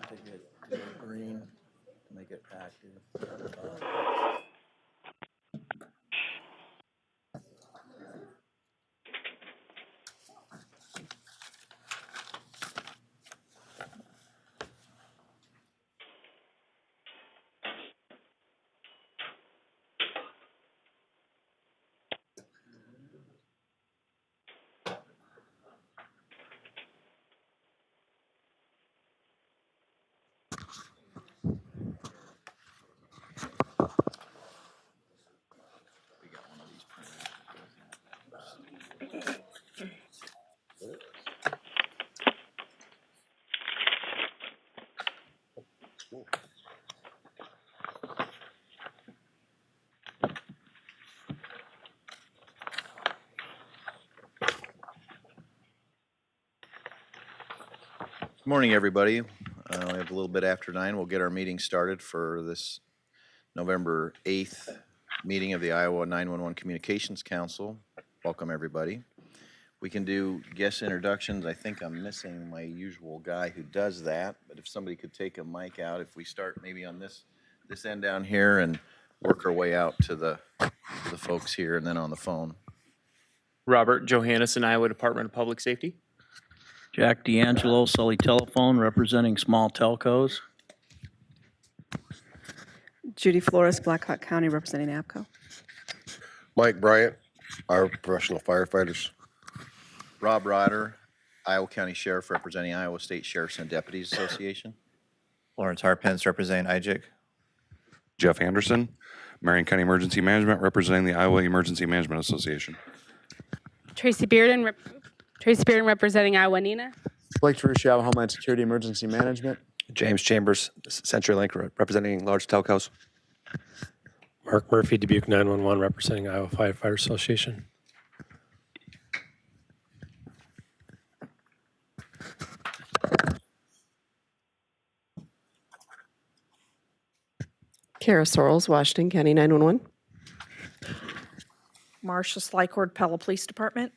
to get green, to make it active. We got one of these printers. Good morning, everybody. We have a little bit after 9. We'll get our meeting started for this November 8th meeting of the Iowa 911 Communications Council. Welcome, everybody. We can do guest introductions. I think I'm missing my usual guy who does that, but if somebody could take a mic out, if we start maybe on this end down here and work our way out to the folks here and then on the phone. Robert Johannesson, Iowa Department of Public Safety. Jack D'Angelo, Sully Telephone, representing small telcos. Judy Flores, Blackhawk County, representing APCO. Mike Bryant, our professional firefighters. Rob Rotter, Iowa County Sheriff, representing Iowa State Sheriffs and Deputies Association. Lawrence Harpence, representing IJIC. Jeff Anderson, Marion County Emergency Management, representing the Iowa Emergency Management Association. Tracy Bearden, representing Iowa NENA. Blake Teruscio, Homeland Security Emergency Management. James Chambers, CenturyLink, representing large telcos. Mark Murphy, Dubuque 911, representing Iowa Firefighter Association. Kara Sorrells, Washington County 911. Marcia Slycord, Pella Police Department.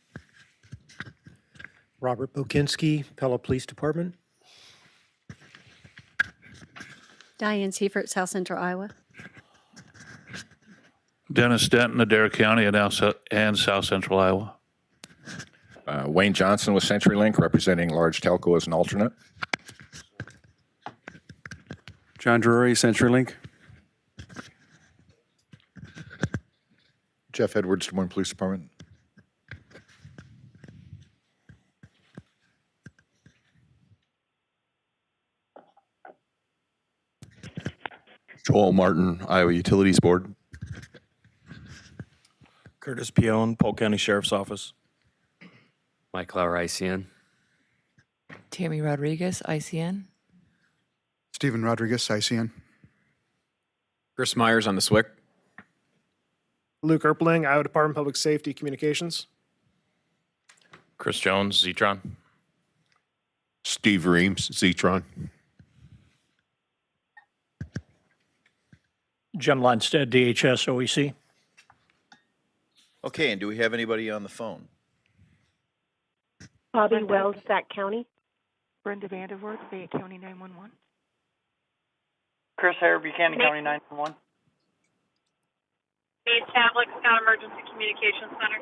Robert Bokinski, Pella Police Department. Diane Seifert, South Central Iowa. Dennis Denton, Adair County and South Central Iowa. Wayne Johnson with CenturyLink, representing large telco as an alternate. John Drury, CenturyLink. Jeff Edwards, Des Moines Police Department. Joel Martin, Iowa Utilities Board. Curtis Pione, Polk County Sheriff's Office. Mike Lauer, ICN. Tammy Rodriguez, ICN. Stephen Rodriguez, ICN. Chris Myers on the SWIC. Luke Erpling, Iowa Department of Public Safety Communications. Chris Jones, Zetron. Steve Reams, Zetron. Jim Lundstedt, DHS OEC. Okay, and do we have anybody on the phone? Bobby Wells, Sac County. Brenda Vanderwerf, Fayette County 911. Chris Hare, Buchanan County 911. Nate Tavlik, Scott Emergency Communications Center.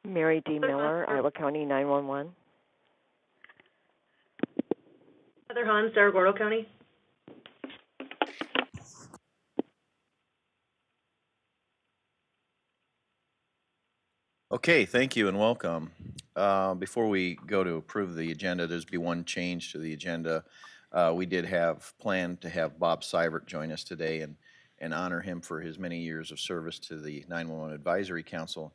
Mary D. Miller, Iowa County 911. Heather Hahn, Cerro Gordo County. Okay, thank you and welcome. Before we go to approve the agenda, there's be one change to the agenda. We did have planned to have Bob Seibert join us today and honor him for his many years of service to the 911 Advisory Council.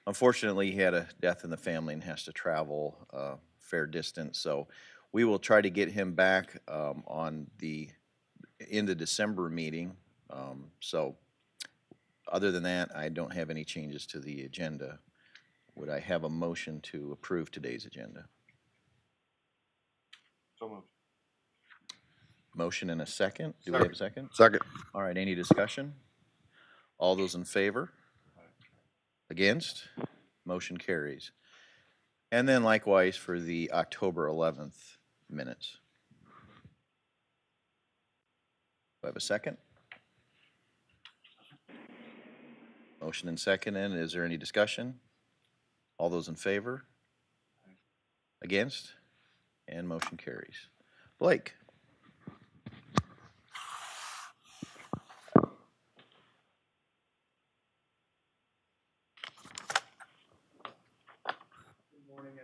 Unfortunately, he had a death in the family and has to travel a fair distance, so we will try to get him back in the December meeting. So other than that, I don't have any changes to the agenda. Would I have a motion to approve today's agenda? So moved. Motion and a second. Do we have a second? Second. All right, any discussion? All those in favor? Against? Motion carries. And then likewise for the October 11th minutes. Do I have a second? Motion and second, and is there any discussion? All those in favor? Against? And motion carries. Blake?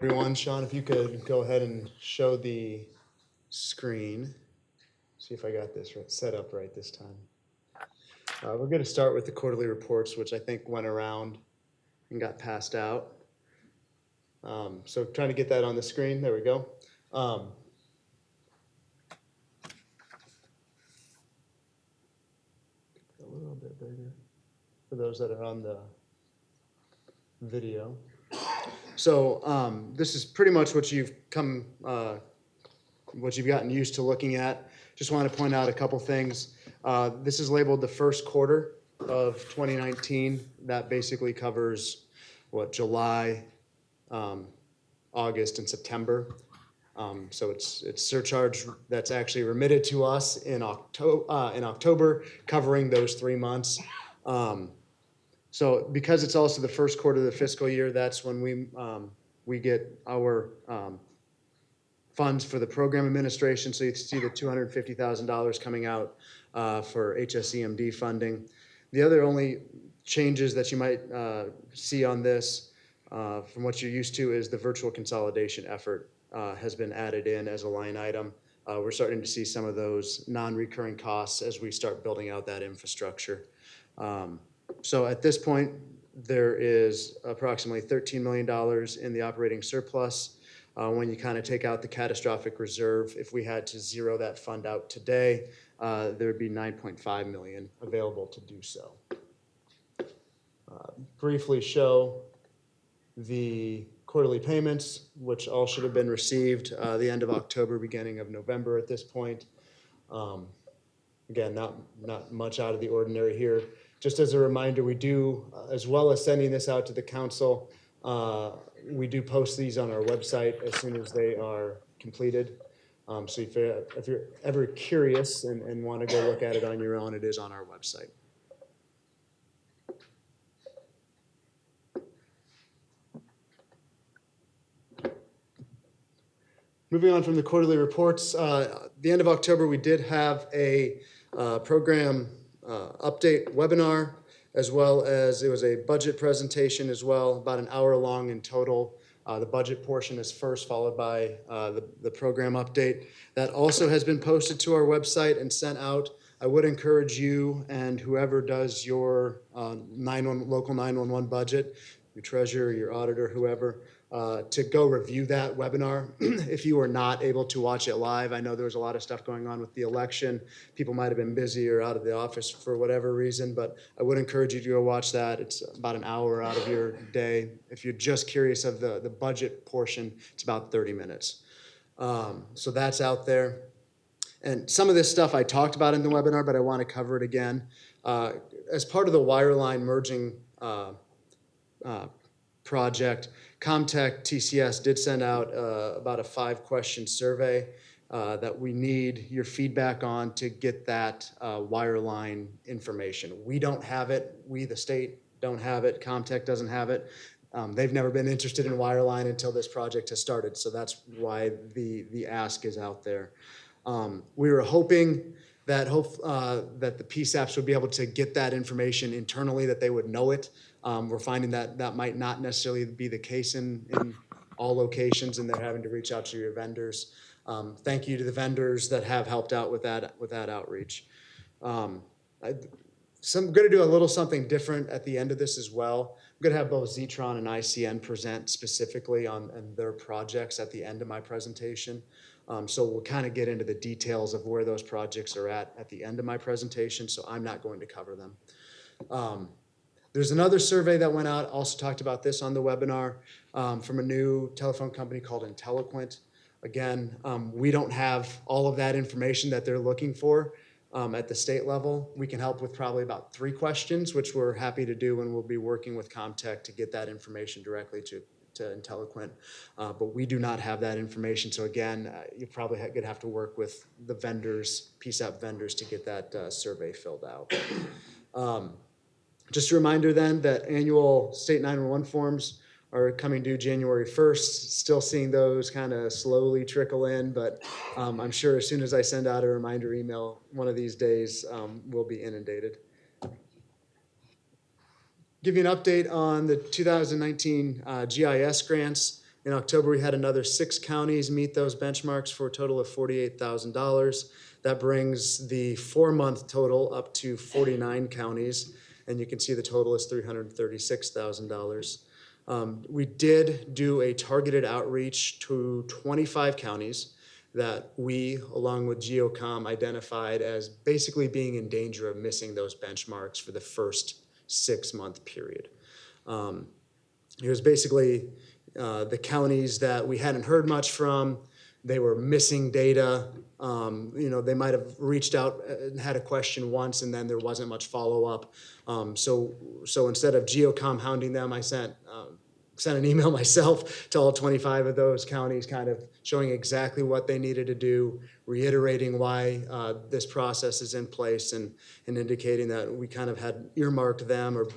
Everyone, Sean, if you could go ahead and show the screen. See if I got this right, set up right this time. We're going to start with the quarterly reports, which I think went around and got passed out. So trying to get that on the screen. There we go. A little bit bigger for those that are on the video. So this is pretty much what you've gotten used to looking at. Just want to point out a couple things. This is labeled the first quarter of 2019. That basically covers what, July, August, and September. So it's surcharge that's actually remitted to us in October, covering those 3 months. So because it's also the first quarter of the fiscal year, that's when we get our funds for the program administration. So you see the $250,000 coming out for HSEMD funding. The other only changes that you might see on this from what you're used to is the virtual consolidation effort has been added in as a line item. We're starting to see some of those non-recurring costs as we start building out that infrastructure. So at this point, there is approximately $13 million in the operating surplus. When you kind of take out the catastrophic reserve, if we had to zero that fund out today, there would be $9.5 million available to do so. Briefly show the quarterly payments, which all should have been received the end of October, beginning of November at this point. Again, not much out of the ordinary here. Just as a reminder, we do, as well as sending this out to the council, we do post these on our website as soon as they are completed. So if you're ever curious and want to go look at it on your own, it is on our website. Moving on from the quarterly reports, the end of October, we did have a program update webinar, as well as it was a budget presentation as well, about an hour long in total. The budget portion is first, followed by the program update. That also has been posted to our website and sent out. I would encourage you and whoever does your local 911 budget, your treasurer, your auditor, whoever, to go review that webinar. If you were not able to watch it live, I know there was a lot of stuff going on with the election. People might have been busy or out of the office for whatever reason, but I would encourage you to go watch that. It's about an hour out of your day. If you're just curious of the budget portion, it's about 30 minutes. So that's out there. And some of this stuff I talked about in the webinar, but I want to cover it again. As part of the wireline merging project, Comtech TCS did send out about a 5-question survey that we need your feedback on to get that wireline information. We don't have it. We, the state, don't have it. Comtech doesn't have it. They've never been interested in wireline until this project has started, so that's why the ask is out there. We were hoping that the PSAPs would be able to get that information internally, that they would know it. We're finding that that might not necessarily be the case in all locations, and they're having to reach out to your vendors. Thank you to the vendors that have helped out with that outreach. I'm going to do a little something different at the end of this as well. I'm going to have both Zetron and ICN present specifically on their projects at the end of my presentation. So we'll kind of get into the details of where those projects are at the end of my presentation, so I'm not going to cover them. There's another survey that went out, also talked about this on the webinar, from a new telephone company called Intelliquent. Again, we don't have all of that information that they're looking for at the state level. We can help with probably about 3 questions, which we're happy to do, and we'll be working with Comtech to get that information directly to IntelliQuint. But we do not have that information. So again, you probably gonna have to work with the vendors, PSAP vendors, to get that survey filled out. Just a reminder then that annual state 911 forms are coming due January 1st. Still seeing those kind of slowly trickle in, but I'm sure as soon as I send out a reminder email one of these days, we'll be inundated. Give you an update on the 2019 GIS grants. In October, we had another 6 counties meet those benchmarks for a total of $48,000. That brings the 4-month total up to 49 counties, and you can see the total is $336,000. We did do a targeted outreach to 25 counties that we, along with GeoCom, identified as basically being in danger of missing those benchmarks for the first 6-month period. It was basically the counties that we hadn't heard much from. They were missing data. They might have reached out and had a question once, and then there wasn't much follow-up. So instead of GeoCom hounding them, I sent an email myself to all 25 of those counties, kind of showing exactly what they needed to do, reiterating why this process is in place, and indicating that we kind of had earmarked them or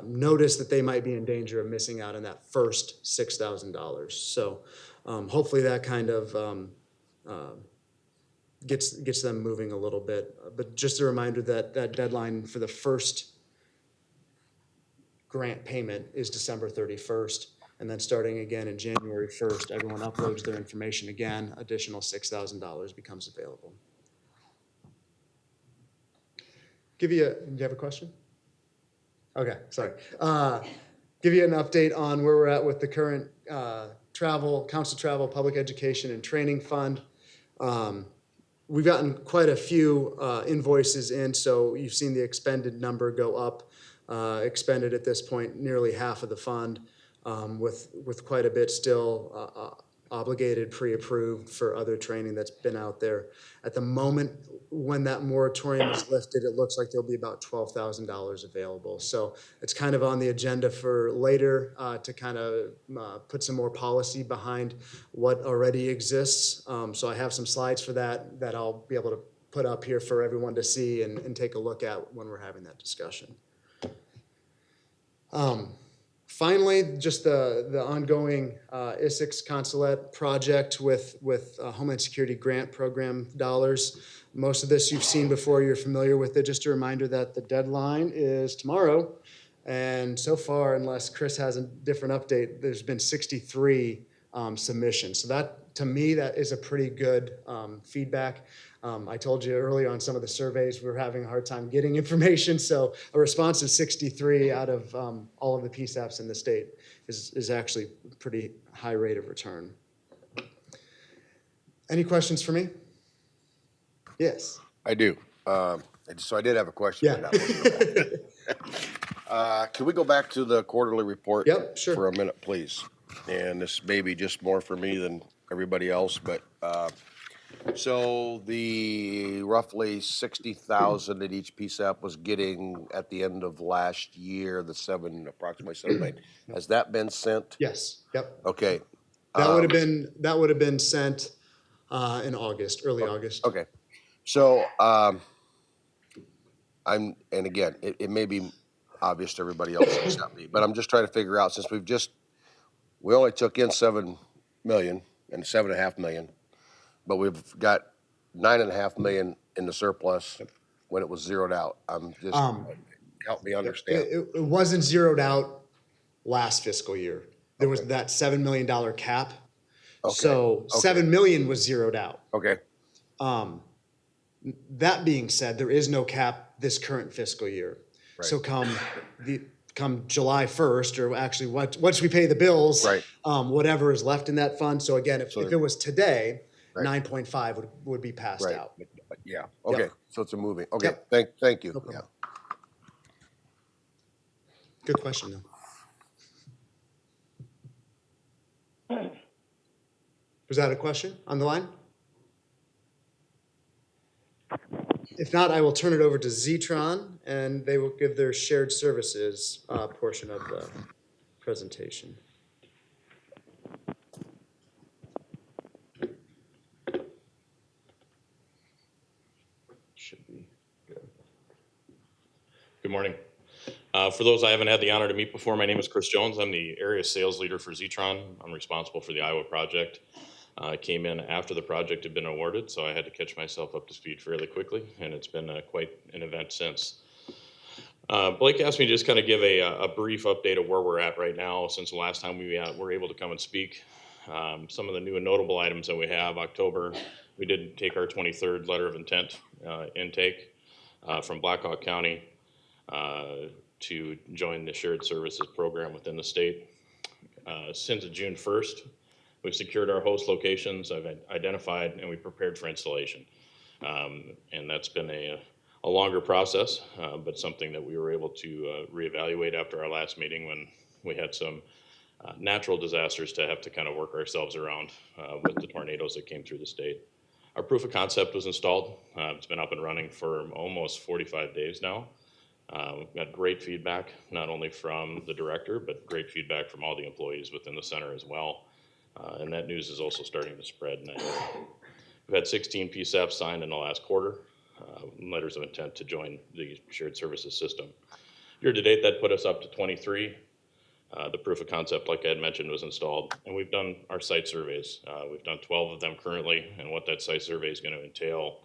noticed that they might be in danger of missing out on that first $6,000. So hopefully that kind of gets them moving a little bit. But just a reminder that that deadline for the first grant payment is December 31st, and then starting again in January 1st, everyone uploads their information again, additional $6,000 becomes available. Do you have a question? Okay, sorry. Give you an update on where we're at with the current Council Travel, Public Education, and Training Fund. We've gotten quite a few invoices in, so you've seen the expended number go up. Expended at this point nearly half of the fund, with quite a bit still obligated, pre-approved for other training that's been out there. At the moment, when that moratorium is lifted, it looks like there'll be about $12,000 available. So it's kind of on the agenda for later to kind of put some more policy behind what already exists. So I have some slides for that I'll be able to put up here for everyone to see and take a look at when we're having that discussion. Finally, just the ongoing ISICS Consulate project with Homeland Security Grant Program dollars. Most of this you've seen before, you're familiar with it. Just a reminder that the deadline is tomorrow. And so far, unless Chris has a different update, there's been 63 submissions. So that, to me, that is a pretty good feedback. I told you earlier on some of the surveys, we're having a hard time getting information. So a response of 63 out of all of the PSAPs in the state is actually a pretty high rate of return. Any questions for me? Yes. I do. So I did have a question. Yeah. Can we go back to the quarterly report? Yep, sure. For a minute, please? And this may be just more for me than everybody else, but so the roughly 60,000 that each PSAP was getting at the end of last year, approximately 7 million, has that been sent? Yes. Yep. Okay. That would have been sent in August, early August. Okay. So and again, it may be obvious to everybody else except me, but I'm just trying to figure out, since we only took in 7 million and 7.5 million, but we've got 9.5 million in the surplus when it was zeroed out. I'm just help me understand. It wasn't zeroed out last fiscal year. There was that $7 million cap. Okay. So 7 million was zeroed out. Okay. That being said, there is no cap this current fiscal year. Right. So come July 1st, or actually once we pay the bills, right. Whatever is left in that fund. So again, if it was today, right. 9.5 would be passed Right. out. Yeah. Okay. Yep. So it's a moving. Okay. Yep. Thank you. No problem. Good question, though. Was that a question on the line? If not, I will turn it over to Zetron, and they will give their shared services portion of the presentation. Should be good. Good morning. For those I haven't had the honor to meet before, my name is Chris Jones. I'm the area sales leader for Zetron. I'm responsible for the Iowa project. I came in after the project had been awarded, so I had to catch myself up to speed fairly quickly, and it's been quite an event since. Blake asked me to just kind of give a brief update of where we're at right now since the last time we were able to come and speak. Some of the new and notable items that we have, October, we did take our 23rd letter of intent intake from Blackhawk County to join the shared services program within the state. Since June 1st, we've secured our host locations, I've identified, and we prepared for installation. And that's been a longer process, but something that we were able to reevaluate after our last meeting when we had some natural disasters to have to kind of work ourselves around with the tornadoes that came through the state. Our proof of concept was installed. It's been up and running for almost 45 days now. We've got great feedback, not only from the director, but great feedback from all the employees within the center as well. And that news is also starting to spread. We've had 16 PSAPs signed in the last quarter, letters of intent to join the shared services system. Year to date, that put us up to 23. The proof of concept, like I had mentioned, was installed, and we've done our site surveys. We've done 12 of them currently, and what that site survey is going to entail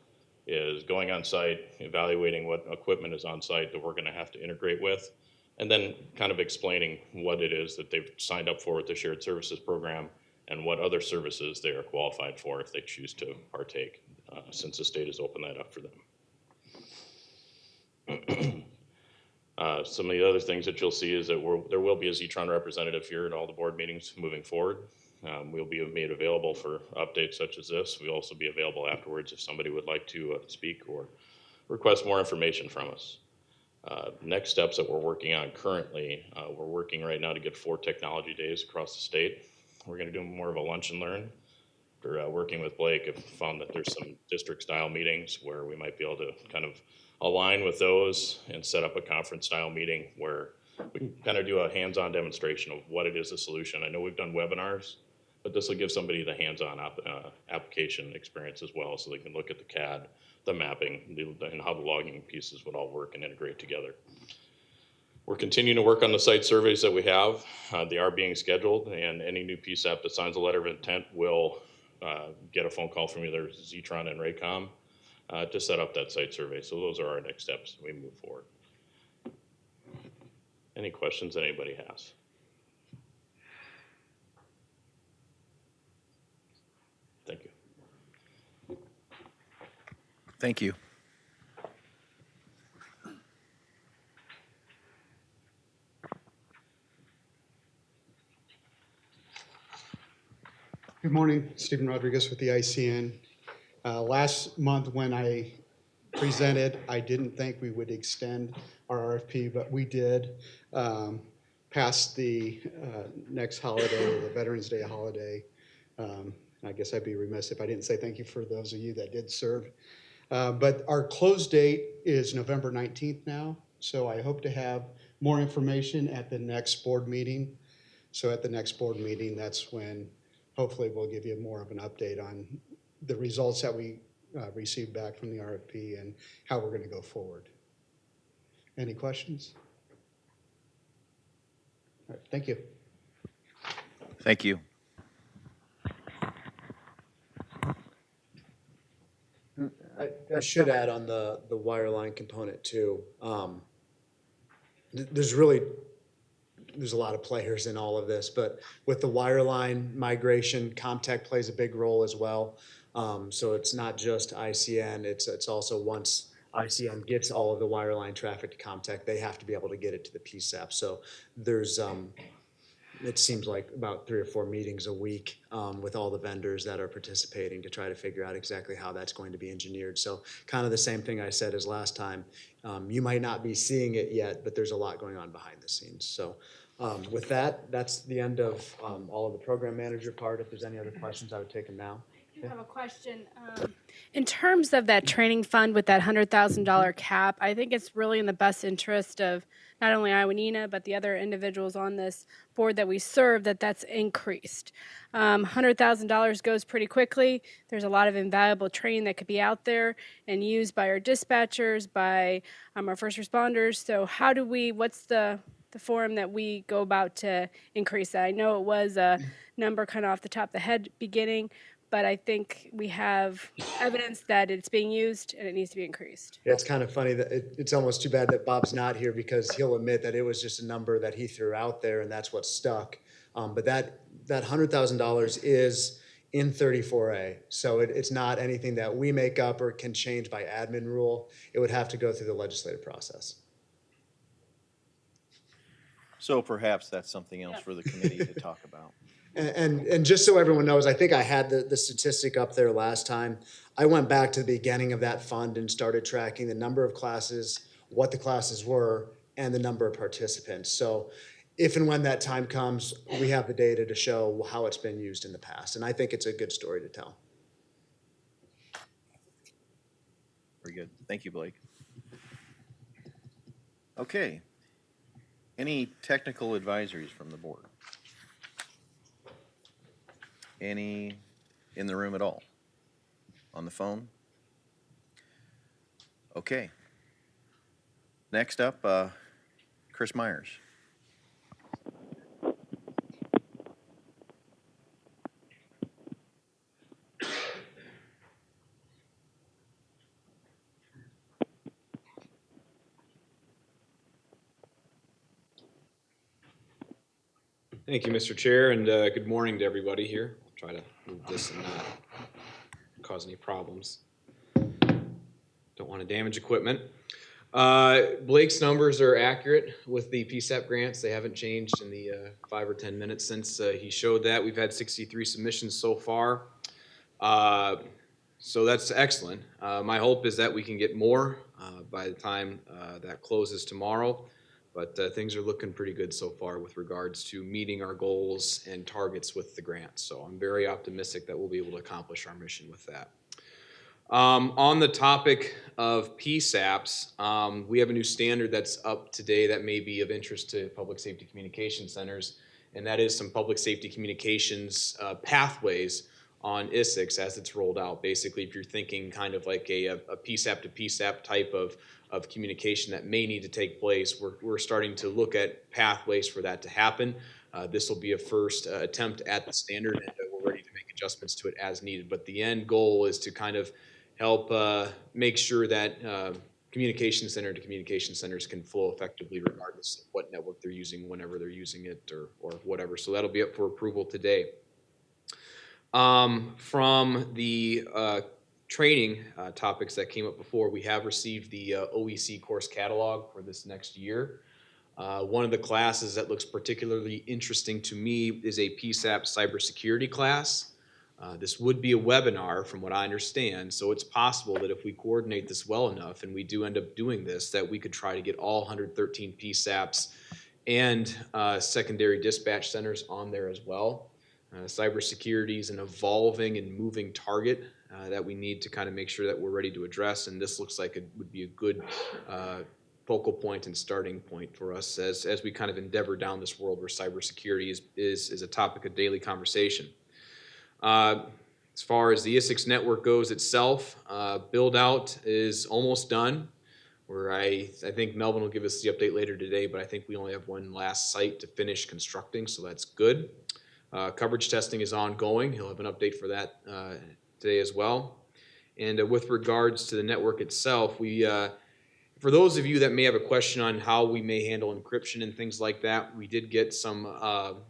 is going on site, evaluating what equipment is on site that we're going to have to integrate with, and then kind of explaining what it is that they've signed up for with the shared services program and what other services they are qualified for if they choose to partake, since the state has opened that up for them. Some of the other things that you'll see is that there will be a Zetron representative here at all the board meetings moving forward. We'll be made available for updates such as this. We'll also be available afterwards if somebody would like to speak or request more information from us. Next steps that we're working on currently, we're working right now to get 4 technology days across the state. We're going to do more of a lunch and learn. After working with Blake, I've found that there's some district style meetings where we might be able to kind of align with those and set up a conference style meeting where we can kind of do a hands-on demonstration of what it is, the solution. I know we've done webinars, but this will give somebody the hands-on application experience as well, so they can look at the CAD, the mapping, and how the logging pieces would all work and integrate together. We're continuing to work on the site surveys that we have. They are being scheduled, and any new PSAP that signs a letter of intent will get a phone call from either Zetron and Raycom to set up that site survey. So those are our next steps as we move forward. Any questions that anybody has? Thank you. Thank you. Good morning, Stephen Rodriguez with the ICN. Last month when I presented, I didn't think we would extend our RFP, but we did past the next holiday, the Veterans Day holiday. I guess I'd be remiss if I didn't say thank you for those of you that did serve. But our close date is November 19th now, so I hope to have more information at the next board meeting. So at the next board meeting, that's when hopefully we'll give you more of an update on the results that we received back from the RFP and how we're going to go forward. Any questions? All right, thank you. Thank you. I should add on the wireline component too. There's a lot of players in all of this, but with the wireline migration, Comtech plays a big role as well. So it's not just ICN, it's also once ICN gets all of the wireline traffic to Comtech, they have to be able to get it to the PSAP. So there's, it seems like about 3 or 4 meetings a week with all the vendors that are participating to try to figure out exactly how that's going to be engineered. So kind of the same thing I said as last time. You might not be seeing it yet, but there's a lot going on behind the scenes. So with that, that's the end of all of the program manager part. If there's any other questions, I would take them now. I have a question. In terms of that training fund with that $100,000 cap, I think it's really in the best interest of not only Iwanena, but the other individuals on this board that we serve, that's increased. $100,000 goes pretty quickly. There's a lot of invaluable training that could be out there and used by our dispatchers, by our first responders. So what's the forum that we go about to increase that? I know it was a number kind of off the top of the head beginning, but I think we have evidence that it's being used and it needs to be increased. Yeah, it's kind of funny that it's almost too bad that Bob's not here because he'll admit that it was just a number that he threw out there and that's what stuck. But that $100,000 is in 34A. So it's not anything that we make up or can change by admin rule. It would have to go through the legislative process. So perhaps that's something else for the committee to talk about. And just so everyone knows, I think I had the statistic up there last time. I went back to the beginning of that fund and started tracking the number of classes, what the classes were, and the number of participants. So if and when that time comes, we have the data to show how it's been used in the past. And I think it's a good story to tell. Very good. Thank you, Blake. Okay. Any technical advisories from the board? Any in the room at all? On the phone? Okay. Next up, Chris Myers. Thank you, Mr. Chair, and good morning to everybody here. I'll try to move this and not cause any problems. Don't want to damage equipment. Blake's numbers are accurate with the PSAP grants. They haven't changed in the 5 or 10 minutes since he showed that. We've had 63 submissions so far. So that's excellent. My hope is that we can get more by the time that closes tomorrow. But things are looking pretty good so far with regards to meeting our goals and targets with the grants. So I'm very optimistic that we'll be able to accomplish our mission with that. On the topic of PSAPs, we have a new standard that's up today that may be of interest to public safety communication centers, and that is some public safety communications pathways on ISICs as it's rolled out. Basically, if you're thinking kind of like a PSAP to PSAP type of communication that may need to take place, we're starting to look at pathways for that to happen. This will be a first attempt at the standard, and we're ready to make adjustments to it as needed. But the end goal is to kind of help make sure that communication center to communication centers can flow effectively regardless of what network they're using, whenever they're using it, or whatever. So that'll be up for approval today. From the training topics that came up before, we have received the OEC course catalog for this next year. One of the classes that looks particularly interesting to me is a PSAP cybersecurity class. This would be a webinar from what I understand, so it's possible that if we coordinate this well enough and we do end up doing this, that we could try to get all 113 PSAPs and secondary dispatch centers on there as well. Cybersecurity is an evolving and moving target that we need to kind of make sure that we're ready to address, and this looks like it would be a good focal point and starting point for us as we kind of endeavor down this world where cybersecurity is a topic of daily conversation. As far as the ISICS network goes itself, build out is almost done. Where I think Melvin will give us the update later today, but I think we only have one last site to finish constructing, so that's good. Coverage testing is ongoing. He'll have an update for that today as well. And with regards to the network itself, for those of you that may have a question on how we may handle encryption and things like that, we did get some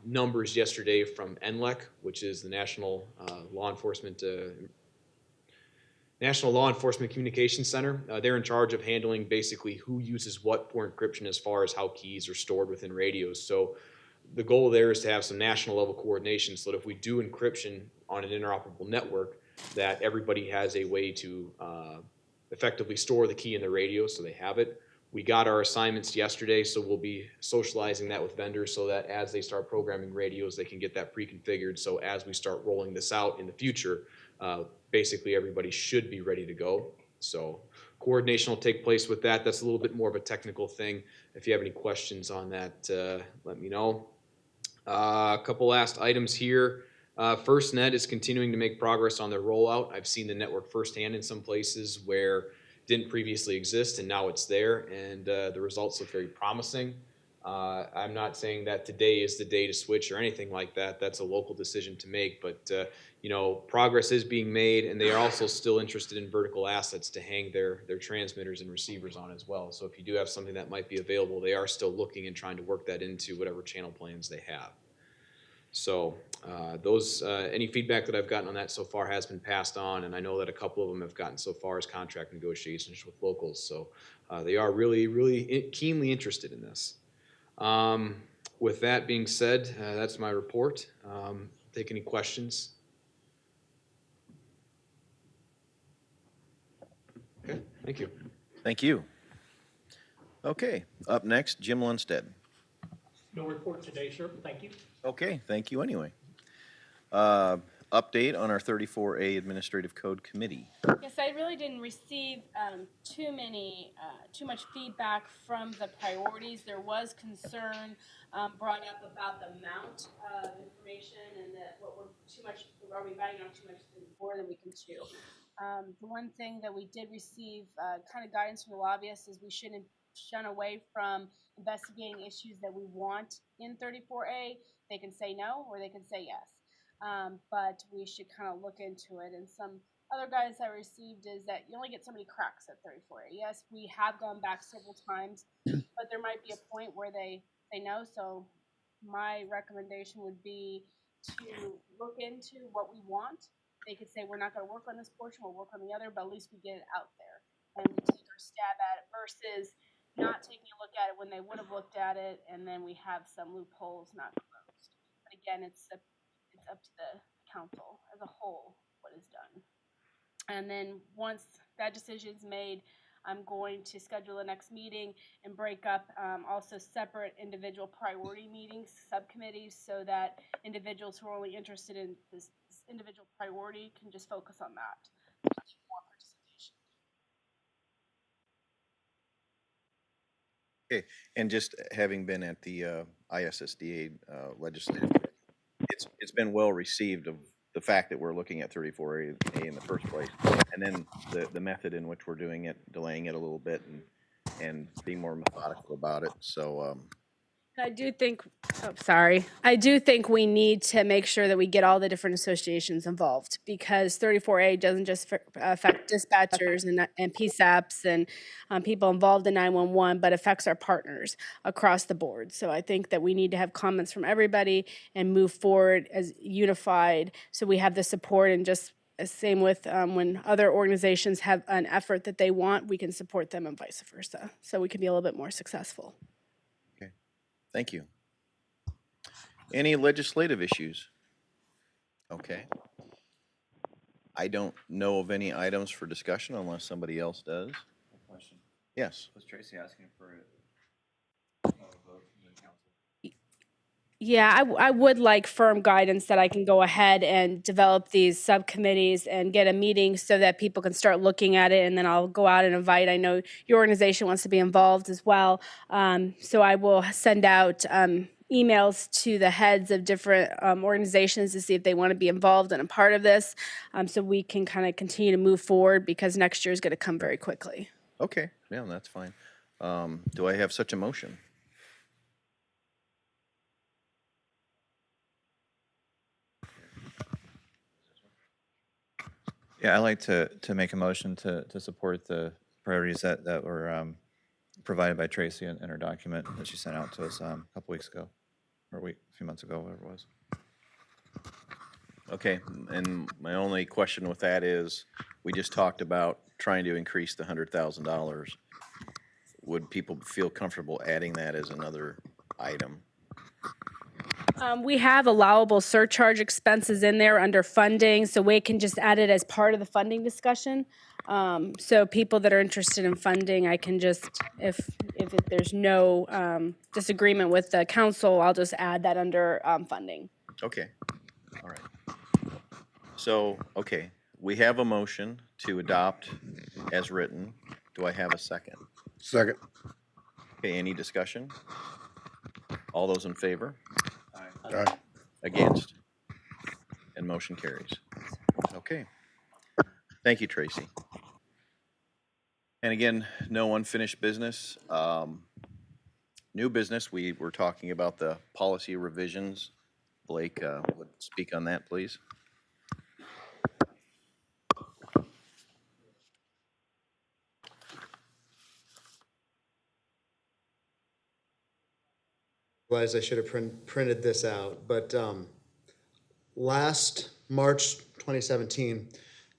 numbers yesterday from NLEC, which is the National Law Enforcement Communications Center. They're in charge of handling basically who uses what for encryption as far as how keys are stored within radios. So the goal there is to have some national level coordination so that if we do encryption on an interoperable network, that everybody has a way to effectively store the key in the radio so they have it. We got our assignments yesterday, so we'll be socializing that with vendors so that as they start programming radios, they can get that pre-configured. So as we start rolling this out in the future, basically everybody should be ready to go. So coordination will take place with that. That's a little bit more of a technical thing. If you have any questions on that, let me know. A couple last items here. FirstNet is continuing to make progress on their rollout. I've seen the network firsthand in some places where it didn't previously exist, and now it's there, and the results look very promising. I'm not saying that today is the day to switch or anything like that. That's a local decision to make, but you know, progress is being made, and they are also still interested in vertical assets to hang their transmitters and receivers on as well. So if you do have something that might be available, they are still looking and trying to work that into whatever channel plans they have. So any feedback that I've gotten on that so far has been passed on, and I know that a couple of them have gotten so far as contract negotiations with locals. So they are really, really keenly interested in this. With that being said, that's my report. Take any questions. Okay, thank you. Thank you. Okay, up next, Jim Lundstedt. No report today, sir. Thank you. Okay, thank you anyway. Update on our 34A Administrative Code Committee. Yes, I really didn't receive too much feedback from the priorities. There was concern brought up about the amount of information and that are we biting off too much more than we can chew. The one thing that we did receive kind of guidance from the lobbyists is we shouldn't shun away from investigating issues that we want in 34A. They can say no or they can say yes. But we should kind of look into it. And some other guidance I received is that you only get so many cracks at 34A. Yes, we have gone back several times, but there might be a point where they say no. So my recommendation would be to look into what we want. They could say, we're not going to work on this portion, we'll work on the other, but at least we get it out there and we take our stab at it versus not taking a look at it when they would have looked at it, and then we have some loopholes not closed. But again, it's up to the council as a whole what is done. And then once that decision is made, I'm going to schedule the next meeting and break up also separate individual priority meetings, subcommittees, so that individuals who are only interested in this individual priority can just focus on that. More participation. Okay, and just having been at the ISSDA legislative, it's been well received of the fact that we're looking at 34A in the first place, and then the method in which we're doing it, delaying it a little bit, and being more methodical about it. So I do think we need to make sure that we get all the different associations involved, because 34A doesn't just affect dispatchers and PSAPs and people involved in 911, but affects our partners across the board. So I think that we need to have comments from everybody and move forward as unified, so we have the support. And just same with when other organizations have an effort that they want, we can support them and vice versa. So we can be a little bit more successful. thank you. Any legislative issues? Okay. I don't know of any items for discussion unless somebody else does. Question. Yes. Was Tracy asking for a vote from the council? Yeah, I would like firm guidance that I can go ahead and develop these subcommittees and get a meeting so that people can start looking at it, and then I'll go out and invite. I know your organization wants to be involved as well, so I will send out emails to the heads of different organizations to see if they want to be involved and a part of this, so we can kind of continue to move forward, because next year is going to come very quickly. Okay, yeah, that's fine. Do I have such a motion? Yeah, I'd like to make a motion to support the priorities that were provided by Tracy in her document that she sent out to us a couple weeks ago, or a few months ago, whatever it was. Okay, and my only question with that is, we just talked about trying to increase the $100,000. Would people feel comfortable adding that as another item? We have allowable surcharge expenses in there under funding, so we can just add it as part of the funding discussion. So people that are interested in funding, I can just, if there's no disagreement with the council, I'll just add that under funding. Okay, all right. So, okay, we have a motion to adopt as written Do I have a second? Second. Okay, any discussion? All those in favor? Aye. Against? And motion carries. Okay. Thank you, Tracy. And again, no unfinished business. New business, we were talking about the policy revisions. Blake, would speak on that, please. Realize I should have printed this out, but last March 2017,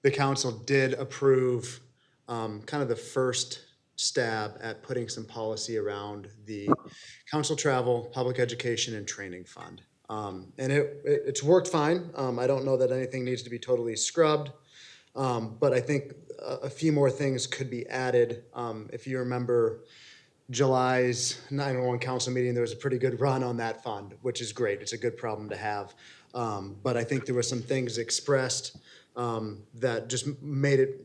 the council did approve kind of the first stab at putting some policy around the council travel, public education, and training fund. And it's worked fine. I don't know that anything needs to be totally scrubbed, but I think a few more things could be added. If you remember July's 911 council meeting, there was a pretty good run on that fund, which is great. It's a good problem to have. But I think there were some things expressed that just made it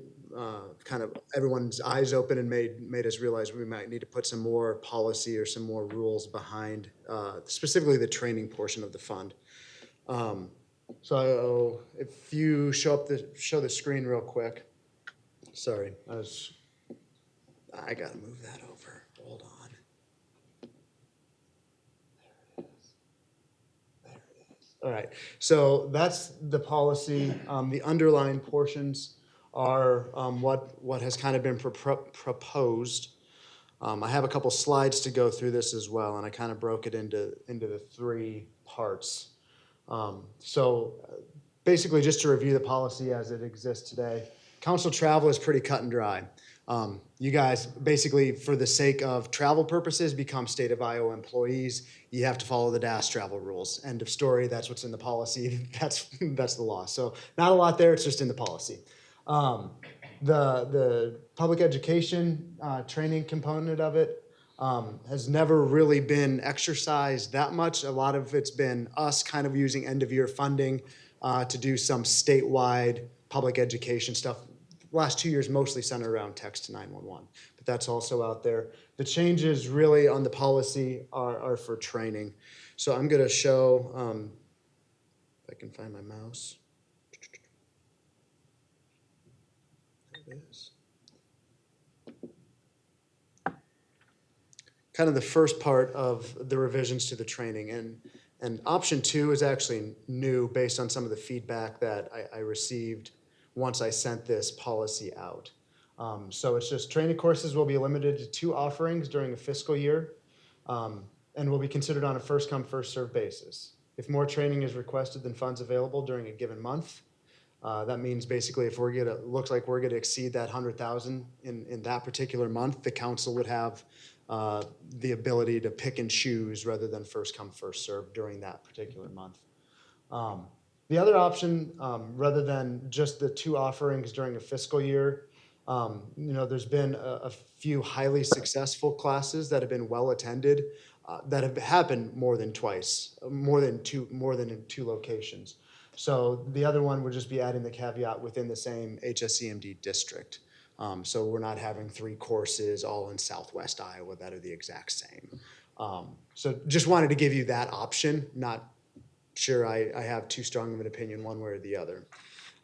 kind of everyone's eyes open and made us realize we might need to put some more policy or some more rules behind specifically the training portion of the fund. So if you show the screen real quick. Sorry, I gotta move that over. Hold on. There it is. All right, so that's the policy. The underlying portions are what has kind of been proposed. I have a couple slides to go through this as well, and I kind of broke it into the three parts. So basically, just to review the policy as it exists today, council travel is pretty cut and dry. You guys, basically, for the sake of travel purposes, become state of Iowa employees. You have to follow the DAS travel rules. End of story. That's what's in the policy. That's the law. So not a lot there. It's just in the policy. The public education training component of it has never really been exercised that much. A lot of it's been us kind of using end-of-year funding to do some statewide public education stuff. The last 2 years mostly centered around text to 911, but that's also out there. The changes really on the policy are for training. So I'm going to show, if I can find my mouse. There it is. Kind of the first part of the revisions to the training. And option 2 is actually new based on some of the feedback that I received once I sent this policy out. So it's just training courses will be limited to 2 offerings during a fiscal year and will be considered on a first come, first served basis. If more training is requested than funds available during a given month, that means basically if looks like we're gonna exceed that 100,000 in that particular month, the council would have the ability to pick and choose rather than first come, first served during that particular month. The other option, rather than just the 2 offerings during a fiscal year, there's been a few highly successful classes that have been well attended that have happened more than twice, more than in 2 locations. So the other one would just be adding the caveat within the same HSCMD district. So we're not having 3 courses all in Southwest Iowa that are the exact same. So just wanted to give you that option. Not sure I have too strong of an opinion one way or the other.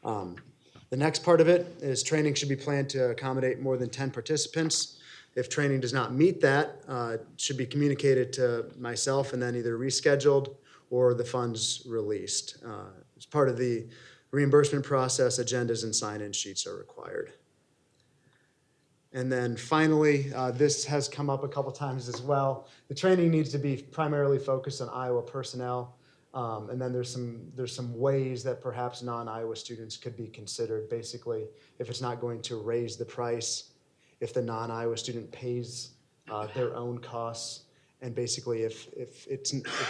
The next part of it is training should be planned to accommodate more than 10 participants. If training does not meet that, it should be communicated to myself and then either rescheduled or the funds released. As part of the reimbursement process, agendas and sign-in sheets are required. And then finally, this has come up a couple times as well. The training needs to be primarily focused on Iowa personnel. And then there's some ways that perhaps non-Iowa students could be considered. Basically, if it's not going to raise the price, if the non-Iowa student pays their own costs, and basically if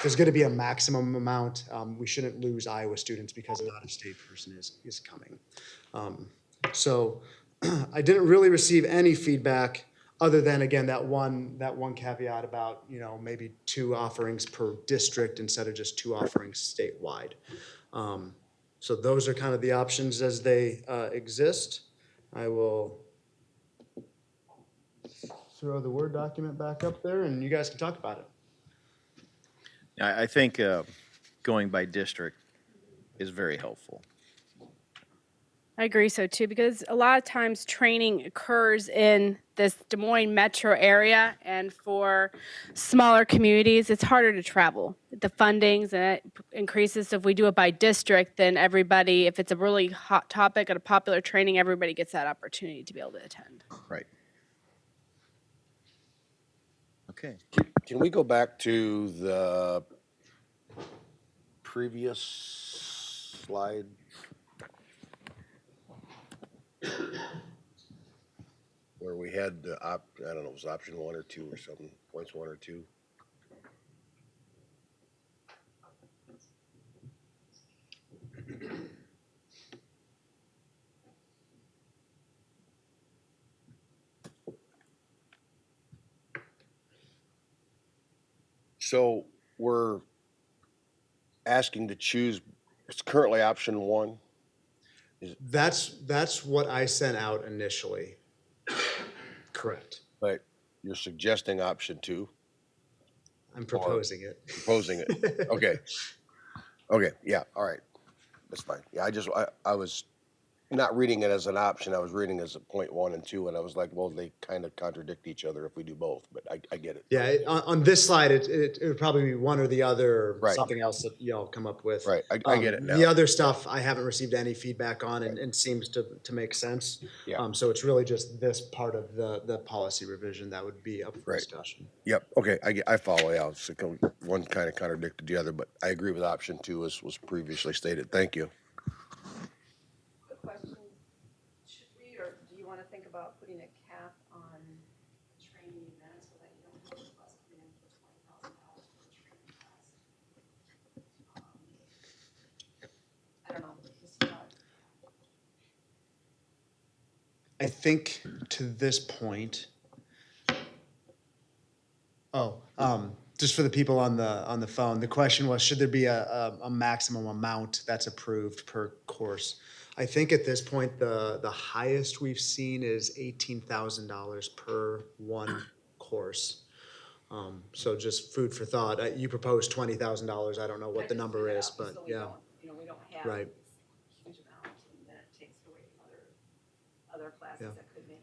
there's going to be a maximum amount, we shouldn't lose Iowa students because an out-of-state person is coming. So I didn't really receive any feedback other than, again, that one caveat about, maybe 2 offerings per district instead of just 2 offerings statewide. So those are kind of the options as they exist. I will throw the Word document back up there and you guys can talk about it. I think going by district is very helpful. I agree so too, because a lot of times training occurs in this Des Moines metro area, and for smaller communities, it's harder to travel. The fundings and it increases. So if we do it by district, then everybody, if it's a really hot topic and a popular training, everybody gets that opportunity to be able to attend. Right. Okay. Can we go back to the previous slide? Where we had the I don't know, it was option 1 or 2 or something, points 1 or 2. So we're asking to choose, it's currently option 1. That's what I sent out initially. Correct. But you're suggesting option 2? I'm proposing it. Proposing it. Okay. Okay, yeah, all right. That's fine. Yeah, I was not reading it as an option. I was reading it as a point 1 and 2, and I was like, well, they kind of contradict each other if we do both, but I get it. Yeah, on this slide, it would probably be one or the other, or Right. something else that y'all come up with. Right, I get it now. The other stuff, I haven't received any feedback on and seems to make sense. Yeah. So it's really just this part of the policy revision that would be up for Right. discussion. Yep, okay, I follow, yeah. So one kind of contradicted the other, but I agree with option 2 as was previously stated. Thank you. Should we, or do you want to think about putting a cap on training events so that you don't have a bus coming in for $20,000 for a training class? I don't know. Just thought. I think to this point, just for the people on the phone, the question was, should there be a maximum amount that's approved per course? I think at this point, the highest we've seen is $18,000 per one course. So just food for thought. You proposed $20,000. I don't know what the number is, but So yeah. we don't have Right. this huge amount, and then it takes away from other classes Yeah. that could maybe.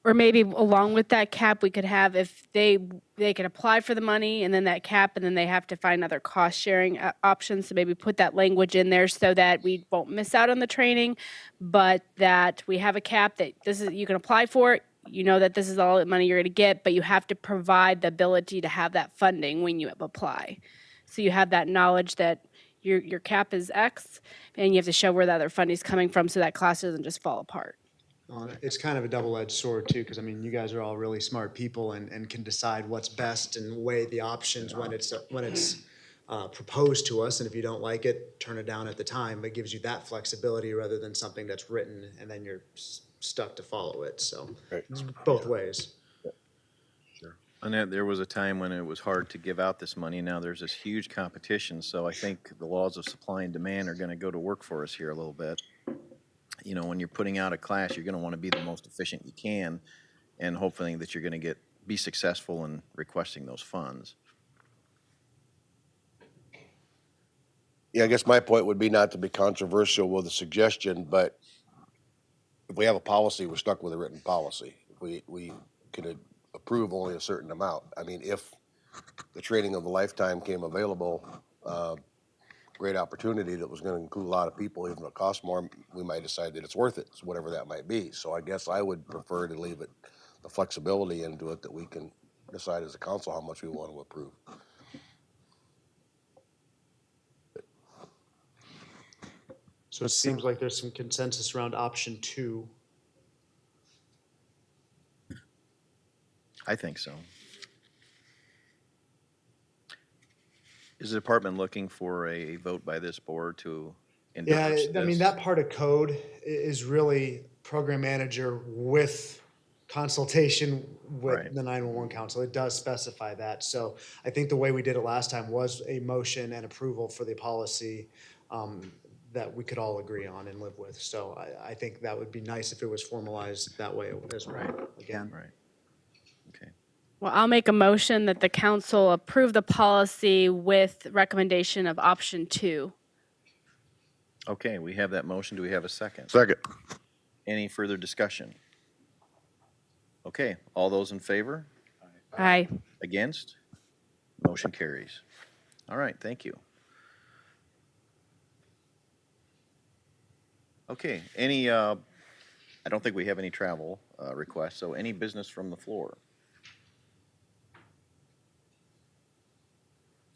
Or maybe along with that cap, we could have, if they could apply for the money and then that cap, and then they have to find other cost sharing options. So maybe put that language in there so that we won't miss out on the training, but that we have a cap that you can apply for it. You know that this is all the money you're going to get, but you have to provide the ability to have that funding when you apply. So you have that knowledge that your cap is X, and you have to show where the other funding is coming from so that class doesn't just fall apart. It's kind of a double-edged sword too, because I mean, you guys are all really smart people and can decide what's best and weigh the options when it's proposed to us. And if you don't like it, turn it down at the time. It gives you that flexibility rather than something that's written and then you're stuck to follow it. So it's both ways. And there was a time when it was hard to give out this money. Now there's this huge competition. So I think the laws of supply and demand are going to go to work for us here a little bit. You know, when you're putting out a class, you're going to want to be the most efficient you can, and hopefully that you're going to be successful in requesting those funds. Yeah, I guess my point would be not to be controversial with a suggestion, but if we have a policy, we're stuck with a written policy. We could approve only a certain amount. I mean, if the training of a lifetime came available, great opportunity that was going to include a lot of people, even though it costs more, we might decide that it's worth it, so whatever that might be. So I guess I would prefer to leave the flexibility into it that we can decide as a council how much we want to approve. So it seems like there's some consensus around option 2. I think so. Is the department looking for a vote by this board to endorse Yeah, I mean, this? that part of code is really program manager with consultation with Right. the 911 council. It does specify that. So I think the way we did it last time was a motion and approval for the policy. that we could all agree on and live with. So I think that would be nice if it was formalized that way as well, again. Right. Okay. Well, I'll make a motion that the council approve the policy with recommendation of option 2. Okay, we have that motion. Do we have a second? Second. Any further discussion? Okay, all those in favor? Aye. Against? Motion carries. All right, thank you. Okay, I don't think we have any travel requests, so any business from the floor?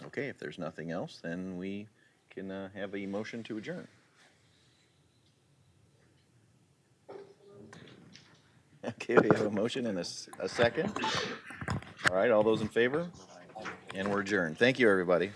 Okay, if there's nothing else, then we can have a motion to adjourn. Okay, we have a motion and a second. All right, all those in favor? And we're adjourned. Thank you, everybody.